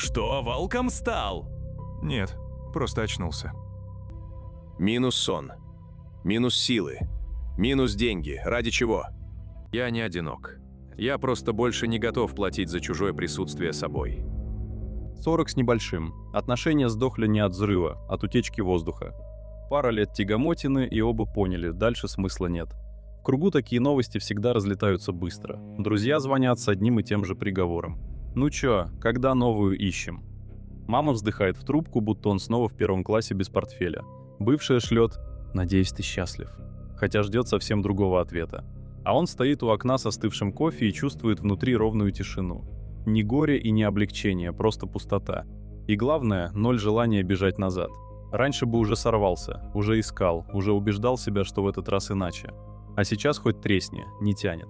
Что, волком стал? Нет, просто очнулся. Минус сон. Минус силы. Минус деньги. Ради чего? Я не одинок. Я просто больше не готов платить за чужое присутствие собой. 40 с небольшим. Отношения сдохли не от взрыва, от утечки воздуха. Пара лет тягомотины, и оба поняли, дальше смысла нет. В кругу такие новости всегда разлетаются быстро. Друзья звонят с одним и тем же приговором. «Ну чё, когда новую ищем?» Мама вздыхает в трубку, будто он снова в 1 классе без портфеля. Бывшая шлет «Надеюсь, ты счастлив», хотя ждет совсем другого ответа. А он стоит у окна с остывшим кофе и чувствует внутри ровную тишину. Ни горе и ни облегчение, просто пустота. И главное, 0 желания бежать назад. Раньше бы уже сорвался, уже искал, уже убеждал себя, что в этот раз иначе. А сейчас хоть тресни, не тянет.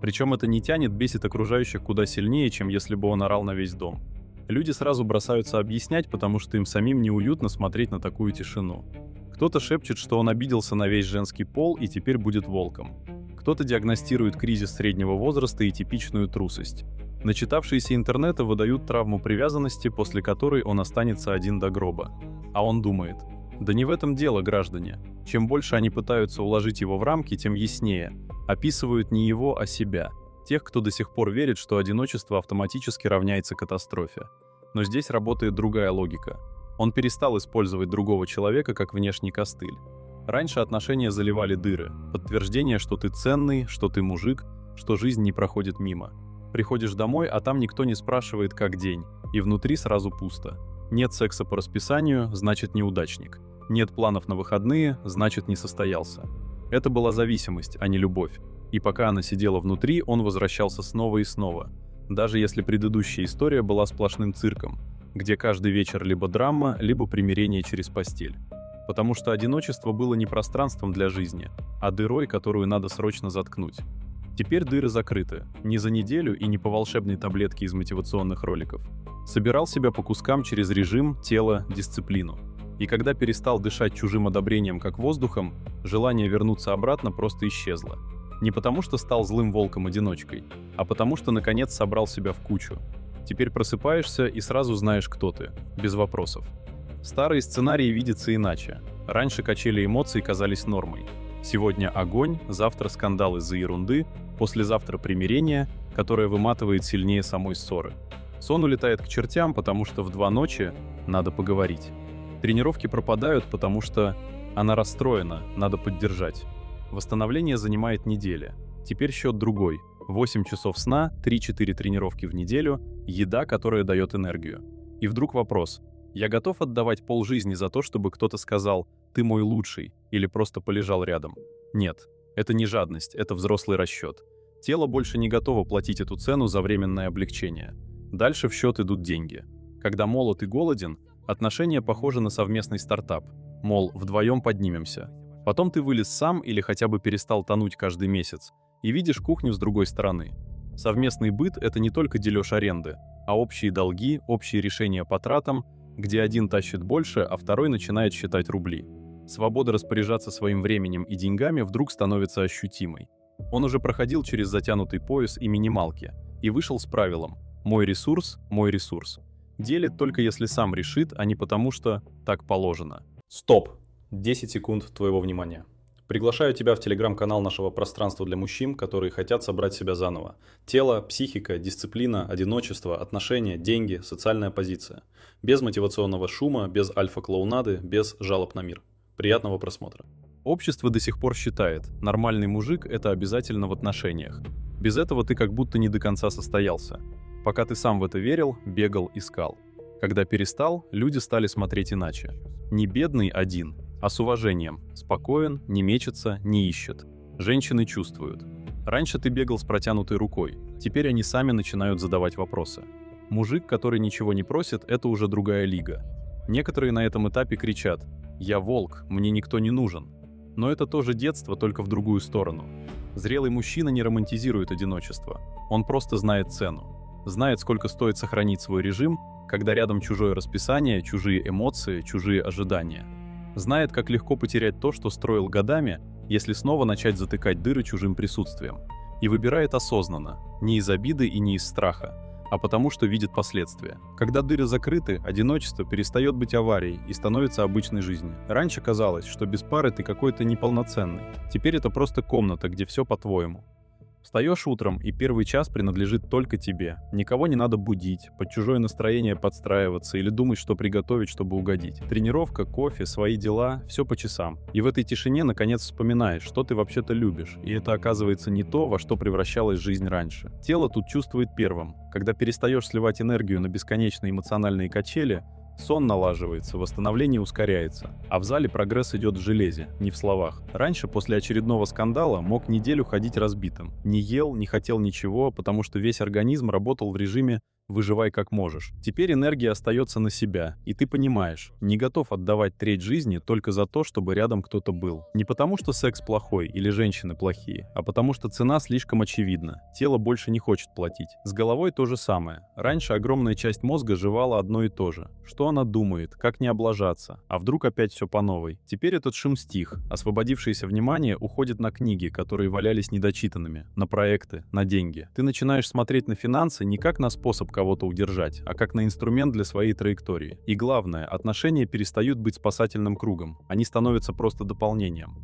Причем это не тянет бесит окружающих куда сильнее, чем если бы он орал на весь дом. Люди сразу бросаются объяснять, потому что им самим неуютно смотреть на такую тишину. Кто-то шепчет, что он обиделся на весь женский пол и теперь будет волком. Кто-то диагностирует кризис среднего возраста и типичную трусость. Начитавшиеся интернета выдают травму привязанности, после которой он останется один до гроба. А он думает: да не в этом дело, граждане. Чем больше они пытаются уложить его в рамки, тем яснее. Описывают не его, а себя. Тех, кто до сих пор верит, что одиночество автоматически равняется катастрофе. Но здесь работает другая логика. Он перестал использовать другого человека как внешний костыль. Раньше отношения заливали дыры. Подтверждение, что ты ценный, что ты мужик, что жизнь не проходит мимо. Приходишь домой, а там никто не спрашивает, как день. И внутри сразу пусто. Нет секса по расписанию, значит неудачник. Нет планов на выходные, значит не состоялся. Это была зависимость, а не любовь. И пока она сидела внутри, он возвращался снова и снова. Даже если предыдущая история была сплошным цирком, где каждый вечер либо драма, либо примирение через постель. Потому что одиночество было не пространством для жизни, а дырой, которую надо срочно заткнуть. Теперь дыры закрыты. Не за неделю и не по волшебной таблетке из мотивационных роликов. Собирал себя по кускам через режим, тело, дисциплину. И когда перестал дышать чужим одобрением как воздухом, желание вернуться обратно просто исчезло. Не потому что стал злым волком-одиночкой, а потому что наконец собрал себя в кучу. Теперь просыпаешься и сразу знаешь, кто ты, без вопросов. Старые сценарии видятся иначе. Раньше качели эмоций казались нормой. Сегодня огонь, завтра скандал из-за ерунды, послезавтра примирение, которое выматывает сильнее самой ссоры. Сон улетает к чертям, потому что в 2 ночи надо поговорить. Тренировки пропадают, потому что она расстроена, надо поддержать. Восстановление занимает недели. Теперь счет другой. 8 часов сна, 3-4 тренировки в неделю, еда, которая дает энергию. И вдруг вопрос: я готов отдавать полжизни за то, чтобы кто-то сказал «ты мой лучший» или просто полежал рядом? Нет, это не жадность, это взрослый расчет. Тело больше не готово платить эту цену за временное облегчение. Дальше в счет идут деньги. Когда молод и голоден, отношения похожи на совместный стартап. Мол, вдвоем поднимемся. Потом ты вылез сам или хотя бы перестал тонуть каждый месяц и видишь кухню с другой стороны. Совместный быт — это не только дележ аренды, а общие долги, общие решения по тратам, где один тащит больше, а второй начинает считать рубли. Свобода распоряжаться своим временем и деньгами вдруг становится ощутимой. Он уже проходил через затянутый пояс и минималки и вышел с правилом «мой ресурс, мой ресурс». Делит только если сам решит, а не потому что так положено. Стоп! 10 секунд твоего внимания. Приглашаю тебя в телеграм-канал нашего пространства для мужчин, которые хотят собрать себя заново. Тело, психика, дисциплина, одиночество, отношения, деньги, социальная позиция. Без мотивационного шума, без альфа-клоунады, без жалоб на мир. Приятного просмотра. Общество до сих пор считает, нормальный мужик — это обязательно в отношениях. Без этого ты как будто не до конца состоялся. Пока ты сам в это верил, бегал, искал. Когда перестал, люди стали смотреть иначе. Не бедный один, а с уважением. Спокоен, не мечется, не ищет. Женщины чувствуют. Раньше ты бегал с протянутой рукой, теперь они сами начинают задавать вопросы. Мужик, который ничего не просит, это уже другая лига. Некоторые на этом этапе кричат: «Я волк, мне никто не нужен». Но это тоже детство, только в другую сторону. Зрелый мужчина не романтизирует одиночество. Он просто знает цену. Знает, сколько стоит сохранить свой режим, когда рядом чужое расписание, чужие эмоции, чужие ожидания. Знает, как легко потерять то, что строил годами, если снова начать затыкать дыры чужим присутствием. И выбирает осознанно, не из обиды и не из страха, а потому что видит последствия. Когда дыры закрыты, одиночество перестает быть аварией и становится обычной жизнью. Раньше казалось, что без пары ты какой-то неполноценный. Теперь это просто комната, где все по-твоему. Встаешь утром, и первый час принадлежит только тебе. Никого не надо будить, под чужое настроение подстраиваться или думать, что приготовить, чтобы угодить. Тренировка, кофе, свои дела — все по часам. И в этой тишине наконец вспоминаешь, что ты вообще-то любишь. И это оказывается не то, во что превращалась жизнь раньше. Тело тут чувствует первым. Когда перестаешь сливать энергию на бесконечные эмоциональные качели, сон налаживается, восстановление ускоряется, а в зале прогресс идет в железе, не в словах. Раньше, после очередного скандала, мог неделю ходить разбитым. Не ел, не хотел ничего, потому что весь организм работал в режиме «выживай как можешь». Теперь энергия остается на себя, и ты понимаешь, не готов отдавать треть жизни только за то, чтобы рядом кто-то был. Не потому что секс плохой или женщины плохие, а потому что цена слишком очевидна. Тело больше не хочет платить. С головой то же самое. Раньше огромная часть мозга жевала одно и то же. Что она думает, как не облажаться, а вдруг опять все по новой. Теперь этот шум стих, освободившееся внимание уходит на книги, которые валялись недочитанными, на проекты, на деньги. Ты начинаешь смотреть на финансы не как на способ кого-то удержать, а как на инструмент для своей траектории. И главное, отношения перестают быть спасательным кругом, они становятся просто дополнением.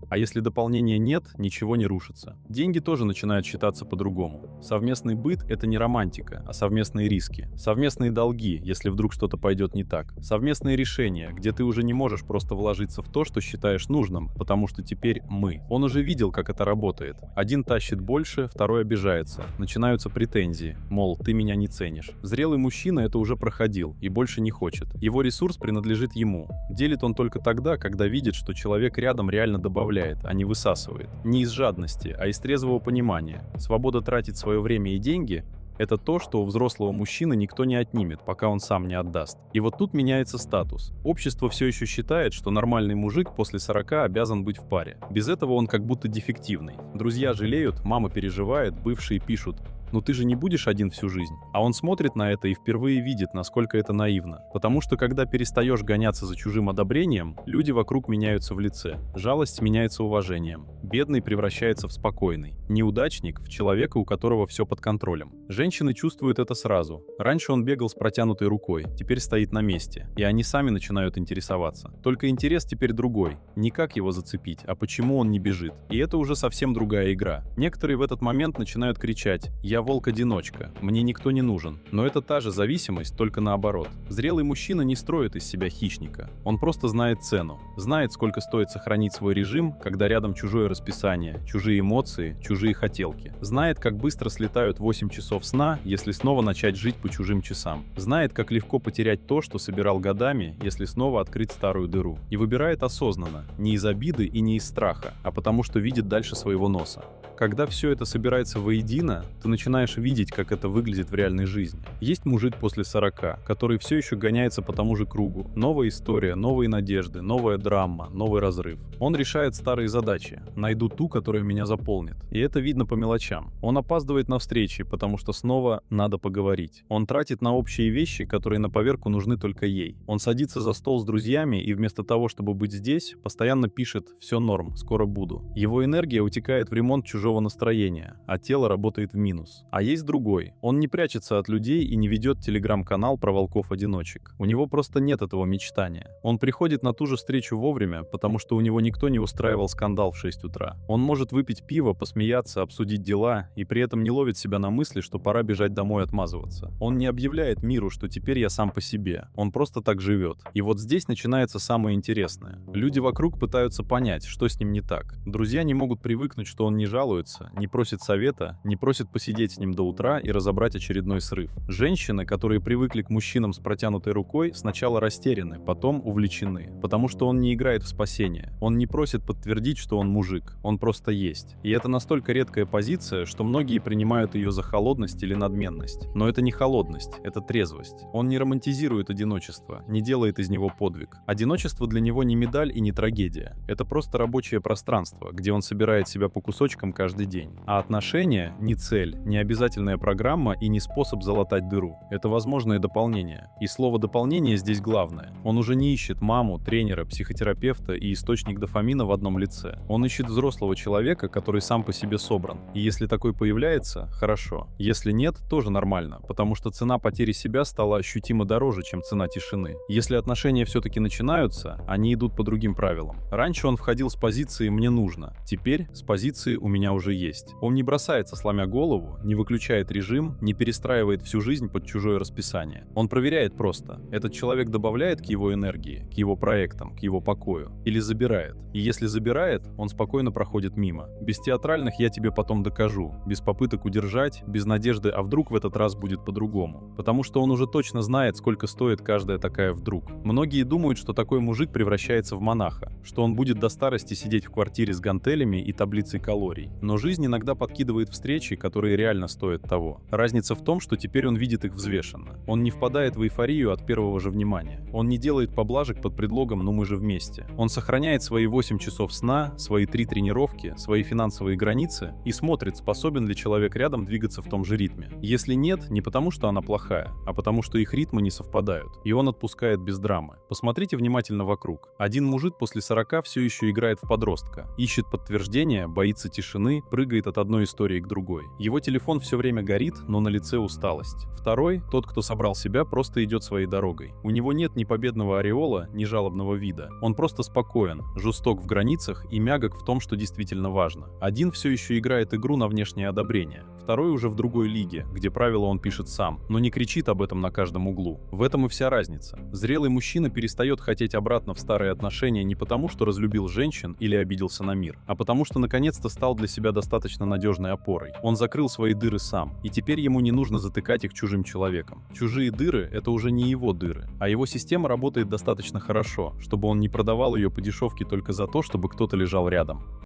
А если дополнения нет, ничего не рушится. Деньги тоже начинают считаться по-другому. Совместный быт — это не романтика, а совместные риски. Совместные долги, если вдруг что-то пойдет не так. Совместные решения, где ты уже не можешь просто вложиться в то, что считаешь нужным, потому что теперь мы. Он уже видел, как это работает. Один тащит больше, второй обижается. Начинаются претензии, мол, ты меня не ценишь. Зрелый мужчина это уже проходил и больше не хочет. Его ресурс принадлежит ему. Делит он только тогда, когда видит, что человек рядом реально добавляет, а не высасывает. Не из жадности, а из трезвого понимания. Свобода тратить свое время и деньги — это то, что у взрослого мужчины никто не отнимет, пока он сам не отдаст. И вот тут меняется статус. Общество все еще считает, что нормальный мужик после 40 обязан быть в паре. Без этого он как будто дефективный. Друзья жалеют, мама переживает, бывшие пишут: «Ну ты же не будешь один всю жизнь». А он смотрит на это и впервые видит, насколько это наивно. Потому что когда перестаешь гоняться за чужим одобрением, люди вокруг меняются в лице. Жалость меняется уважением. Бедный превращается в спокойный. Неудачник — в человека, у которого все под контролем. Женщины чувствуют это сразу. Раньше он бегал с протянутой рукой, теперь стоит на месте. И они сами начинают интересоваться. Только интерес теперь другой. Не как его зацепить, а почему он не бежит. И это уже совсем другая игра. Некоторые в этот момент начинают кричать: «Я волк-одиночка, мне никто не нужен». Но это та же зависимость, только наоборот. Зрелый мужчина не строит из себя хищника. Он просто знает цену. Знает, сколько стоит сохранить свой режим, когда рядом чужое расписание, чужие эмоции, чужие хотелки. Знает, как быстро слетают 8 часов сна, если снова начать жить по чужим часам. Знает, как легко потерять то, что собирал годами, если снова открыть старую дыру. И выбирает осознанно, не из обиды и не из страха, а потому что видит дальше своего носа. Когда все это собирается воедино, ты начинаешь видеть, как это выглядит в реальной жизни. Есть мужик после 40, который все еще гоняется по тому же кругу. Новая история, новые надежды, новая драма, новый разрыв. Он решает старые задачи. Найду ту, которая меня заполнит. И это видно по мелочам. Он опаздывает на встречи, потому что снова надо поговорить. Он тратит на общие вещи, которые на поверку нужны только ей. Он садится за стол с друзьями и вместо того, чтобы быть здесь, постоянно пишет: «Все норм, скоро буду». Его энергия утекает в ремонт чужого настроения, а тело работает в минус. А есть другой. Он не прячется от людей и не ведет телеграм-канал про волков-одиночек. У него просто нет этого мечтания. Он приходит на ту же встречу вовремя, потому что у него никто не устраивал скандал в 6 утра. Он может выпить пиво, посмеяться, обсудить дела и при этом не ловит себя на мысли, что пора бежать домой отмазываться. Он не объявляет миру, что теперь я сам по себе. Он просто так живет. И вот здесь начинается самое интересное. Люди вокруг пытаются понять, что с ним не так. Друзья не могут привыкнуть, что он не жалуется, не просит совета, не просит посидеть с ним до утра и разобрать очередной срыв. Женщины, которые привыкли к мужчинам с протянутой рукой, сначала растеряны, потом увлечены, потому что он не играет в спасение. Он не просит подтвердить, что он мужик, он просто есть. И это настолько редкая позиция, что многие принимают ее за холодность или надменность. Но это не холодность, это трезвость. Он не романтизирует одиночество, не делает из него подвиг. Одиночество для него не медаль и не трагедия. Это просто рабочее пространство, где он собирает себя по кусочкам каждый день. А отношения — не цель, не не обязательная программа и не способ залатать дыру. Это возможное дополнение. И слово «дополнение» здесь главное. Он уже не ищет маму, тренера, психотерапевта и источник дофамина в одном лице. Он ищет взрослого человека, который сам по себе собран. И если такой появляется, хорошо. Если нет, тоже нормально, потому что цена потери себя стала ощутимо дороже, чем цена тишины. Если отношения все-таки начинаются, они идут по другим правилам. Раньше он входил с позиции «мне нужно», теперь с позиции «у меня уже есть». Он не бросается, сломя голову, не выключает режим, не перестраивает всю жизнь под чужое расписание. Он проверяет просто, этот человек добавляет к его энергии, к его проектам, к его покою, или забирает. И если забирает, он спокойно проходит мимо. Без театральных «я тебе потом докажу», без попыток удержать, без надежды «а вдруг в этот раз будет по-другому». Потому что он уже точно знает, сколько стоит каждая такая «вдруг». Многие думают, что такой мужик превращается в монаха, что он будет до старости сидеть в квартире с гантелями и таблицей калорий. Но жизнь иногда подкидывает встречи, которые реально стоят того. Разница в том, что теперь он видит их взвешенно. Он не впадает в эйфорию от первого же внимания. Он не делает поблажек под предлогом «ну мы же вместе». Он сохраняет свои 8 часов сна, свои 3 тренировки, свои финансовые границы и смотрит, способен ли человек рядом двигаться в том же ритме. Если нет, не потому что она плохая, а потому что их ритмы не совпадают, и он отпускает без драмы. Посмотрите внимательно вокруг. Один мужик после 40 все еще играет в подростка, ищет подтверждения, боится тишины, прыгает от одной истории к другой. Его телефон все время горит, но на лице усталость. Второй, тот, кто собрал себя, просто идет своей дорогой. У него нет ни победного ореола, ни жалобного вида. Он просто спокоен, жесток в границах и мягок в том, что действительно важно. Один все еще играет игру на внешнее одобрение. Второй уже в другой лиге, где правила он пишет сам, но не кричит об этом на каждом углу. В этом и вся разница. Зрелый мужчина перестает хотеть обратно в старые отношения не потому, что разлюбил женщин или обиделся на мир, а потому что наконец-то стал для себя достаточно надежной опорой. Он закрыл свои дыры сам, и теперь ему не нужно затыкать их чужим человеком. Чужие дыры — это уже не его дыры, а его система работает достаточно хорошо, чтобы он не продавал ее по дешевке только за то, чтобы кто-то лежал рядом.